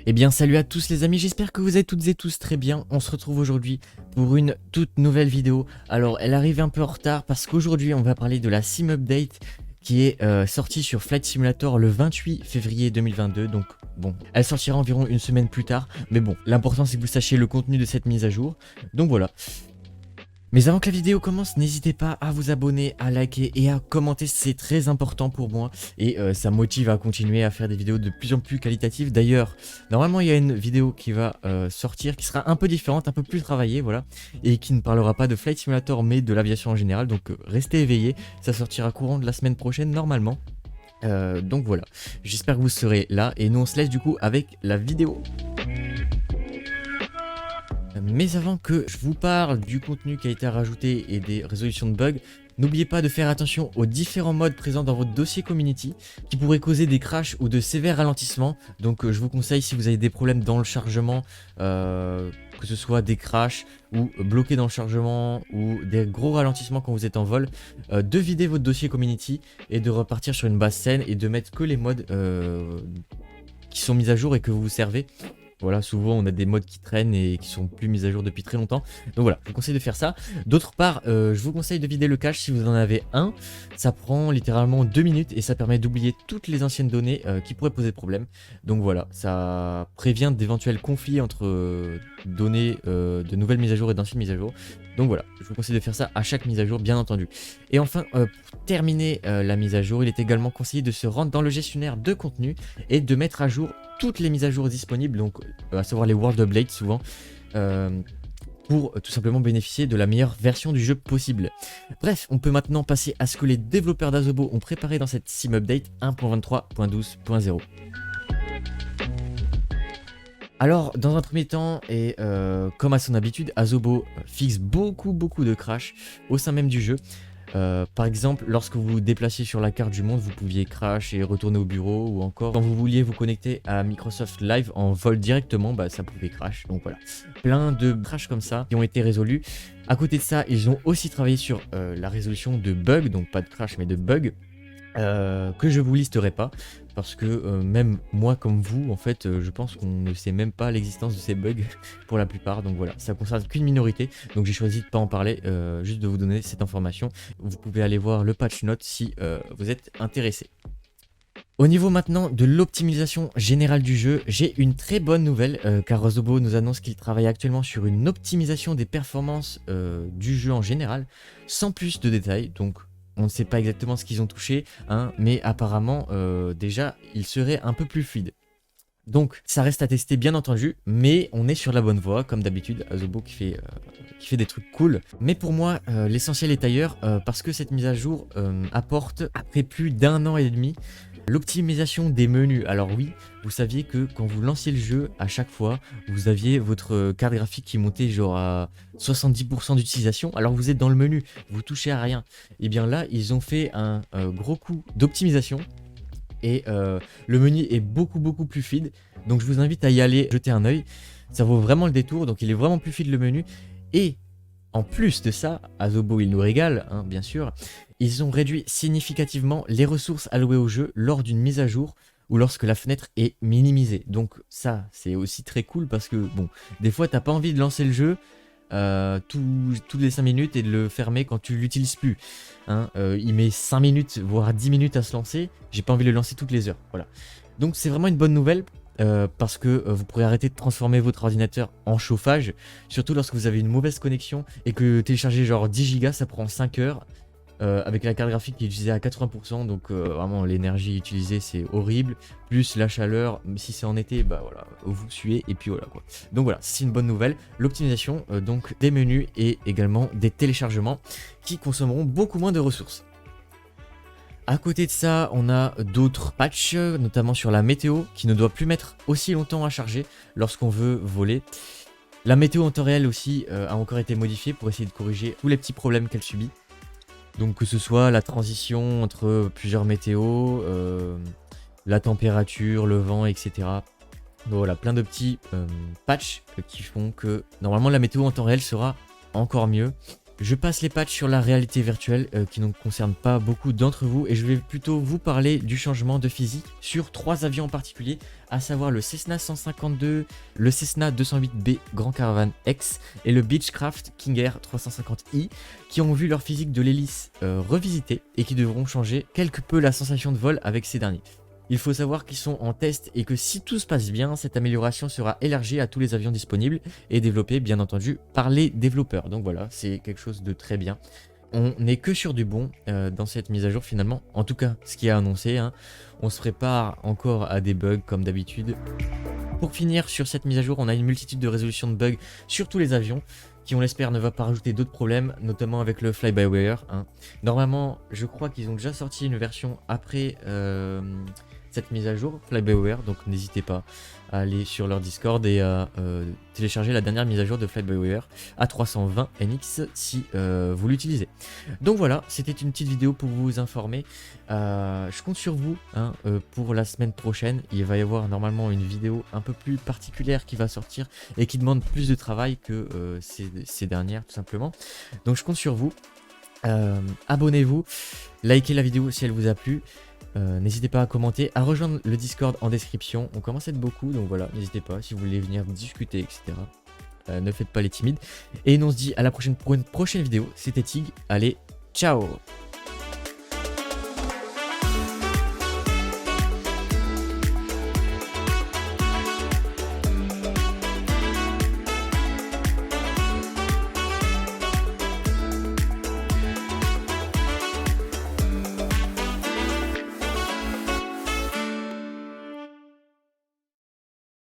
Eh bien salut à tous les amis, j'espère que vous êtes toutes et tous très bien. On se retrouve aujourd'hui pour une toute nouvelle vidéo. Alors elle arrive un peu en retard parce qu'aujourd'hui on va parler de la Sim Update qui est sortie sur Flight Simulator le 28 février 2022. Donc bon, elle sortira environ une semaine plus tard. Mais bon, l'important c'est que vous sachiez le contenu de cette mise à jour. Donc voilà. Mais avant que la vidéo commence, n'hésitez pas à vous abonner, à liker et à commenter, c'est très important pour moi et ça me motive à continuer à faire des vidéos de plus en plus qualitatives. D'ailleurs, normalement il y a une vidéo qui va sortir, qui sera un peu différente, un peu plus travaillée, voilà, et qui ne parlera pas de Flight Simulator mais de l'aviation en général, donc restez éveillés, ça sortira courant de la semaine prochaine normalement. Donc voilà, j'espère que vous serez là et nous on se laisse du coup avec la vidéo. Mais avant que je vous parle du contenu qui a été rajouté et des résolutions de bugs, n'oubliez pas de faire attention aux différents modes présents dans votre dossier community qui pourraient causer des crashs ou de sévères ralentissements. Donc je vous conseille, si vous avez des problèmes dans le chargement, que ce soit des crashs ou bloqués dans le chargement ou des gros ralentissements quand vous êtes en vol, de vider votre dossier community et de repartir sur une base saine et de mettre que les modes qui sont mis à jour et que vous vous servez. Voilà, souvent on a des modes qui traînent et qui sont plus mis à jour depuis très longtemps. Donc voilà, je vous conseille de faire ça. D'autre part, je vous conseille de vider le cache si vous en avez un. Ça prend littéralement 2 minutes et ça permet d'oublier toutes les anciennes données qui pourraient poser problème. Donc voilà, ça prévient d'éventuels conflits entre données de nouvelles mises à jour et d'anciennes mises à jour. Donc voilà, je vous conseille de faire ça à chaque mise à jour, bien entendu. Et enfin, pour terminer la mise à jour, il est également conseillé de se rendre dans le gestionnaire de contenu et de mettre à jour toutes les mises à jour disponibles, donc à savoir les World Updates souvent, pour tout simplement bénéficier de la meilleure version du jeu possible. Bref, on peut maintenant passer à ce que les développeurs d'Asobo ont préparé dans cette Sim Update 1.23.12.0. Alors, dans un premier temps, et comme à son habitude, Asobo fixe beaucoup de crash au sein même du jeu. Par exemple, lorsque vous vous déplaciez sur la carte du monde, vous pouviez crash et retourner au bureau, ou encore quand vous vouliez vous connecter à Microsoft Live en vol directement, bah ça pouvait crash. Donc voilà, plein de crash comme ça qui ont été résolus. À côté de ça, ils ont aussi travaillé sur la résolution de bugs, donc pas de crash mais de bugs. Que je vous listerai pas parce que même moi comme vous en fait je pense qu'on ne sait même pas l'existence de ces bugs pour la plupart, donc voilà, ça concerne qu'une minorité, donc j'ai choisi de pas en parler, juste de vous donner cette information. Vous pouvez aller voir le patch note si vous êtes intéressé. Au niveau maintenant de l'optimisation générale du jeu, j'ai une très bonne nouvelle car Asobo nous annonce qu'il travaille actuellement sur une optimisation des performances du jeu en général, sans plus de détails, donc on ne sait pas exactement ce qu'ils ont touché, hein, mais apparemment, déjà, il serait un peu plus fluide. Donc, ça reste à tester, bien entendu, mais on est sur la bonne voie, comme d'habitude, Asobo qui fait des trucs cool. Mais pour moi, l'essentiel est ailleurs, parce que cette mise à jour apporte, après plus d'1 an et demi, l'optimisation des menus. Alors oui, vous saviez que quand vous lanciez le jeu, à chaque fois, vous aviez votre carte graphique qui montait genre à 70% d'utilisation, alors vous êtes dans le menu, vous touchez à rien. Et bien là, ils ont fait un gros coup d'optimisation et le menu est beaucoup plus fluide. Donc je vous invite à y aller jeter un œil. Ça vaut vraiment le détour, donc il est vraiment plus fluide le menu. Et en plus de ça, Asobo il nous régale, hein, bien sûr, ils ont réduit significativement les ressources allouées au jeu lors d'une mise à jour ou lorsque la fenêtre est minimisée. Donc ça, c'est aussi très cool parce que, bon, des fois t'as pas envie de lancer le jeu toutes les 5 minutes et de le fermer quand tu l'utilises plus. Hein. Il met 5 minutes, voire 10 minutes à se lancer, j'ai pas envie de le lancer toutes les heures, voilà. Donc c'est vraiment une bonne nouvelle. Parce que vous pourrez arrêter de transformer votre ordinateur en chauffage, surtout lorsque vous avez une mauvaise connexion et que télécharger genre 10 Go ça prend 5 heures avec la carte graphique qui est utilisée à 80%, donc vraiment l'énergie utilisée c'est horrible, plus la chaleur, si c'est en été bah voilà, vous suez et puis voilà quoi. Donc voilà, c'est une bonne nouvelle, l'optimisation donc des menus et également des téléchargements qui consommeront beaucoup moins de ressources. À côté de ça, on a d'autres patchs, notamment sur la météo, qui ne doit plus mettre aussi longtemps à charger lorsqu'on veut voler. La météo en temps réel aussi a encore été modifiée pour essayer de corriger tous les petits problèmes qu'elle subit. Donc que ce soit la transition entre plusieurs météos, la température, le vent, etc. Donc voilà, plein de petits patchs qui font que normalement la météo en temps réel sera encore mieux. Je passe les patchs sur la réalité virtuelle qui ne concerne pas beaucoup d'entre vous et je vais plutôt vous parler du changement de physique sur 3 avions en particulier, à savoir le Cessna 152, le Cessna 208B Grand Caravan X et le Beechcraft King Air 350i qui ont vu leur physique de l'hélice revisité et qui devront changer quelque peu la sensation de vol avec ces derniers. Il faut savoir qu'ils sont en test et que si tout se passe bien, cette amélioration sera élargie à tous les avions disponibles et développée bien entendu par les développeurs. Donc voilà, c'est quelque chose de très bien. On n'est que sur du bon dans cette mise à jour finalement. En tout cas, ce qui est annoncé, hein. On se prépare encore à des bugs comme d'habitude. Pour finir sur cette mise à jour, on a une multitude de résolutions de bugs sur tous les avions qui on l'espère ne va pas rajouter d'autres problèmes, notamment avec le fly-by-wire. Hein. Normalement, je crois qu'ils ont déjà sorti une version après cette mise à jour, fly-by-wire, donc n'hésitez pas à aller sur leur Discord et à télécharger la dernière mise à jour de fly-by-wire à 320 NX si vous l'utilisez. Donc voilà, c'était une petite vidéo pour vous informer. Je compte sur vous hein, pour la semaine prochaine. Il va y avoir normalement une vidéo un peu plus particulière qui va sortir et qui demande plus de travail que ces dernières tout simplement. Donc je compte sur vous. Abonnez-vous, likez la vidéo si elle vous a plu. N'hésitez pas à commenter, à rejoindre le Discord en description. On commence à être beaucoup, donc voilà, n'hésitez pas si vous voulez venir discuter, etc. Ne faites pas les timides. Et nous on se dit à la prochaine pour une prochaine vidéo. C'était Tig. Allez, ciao!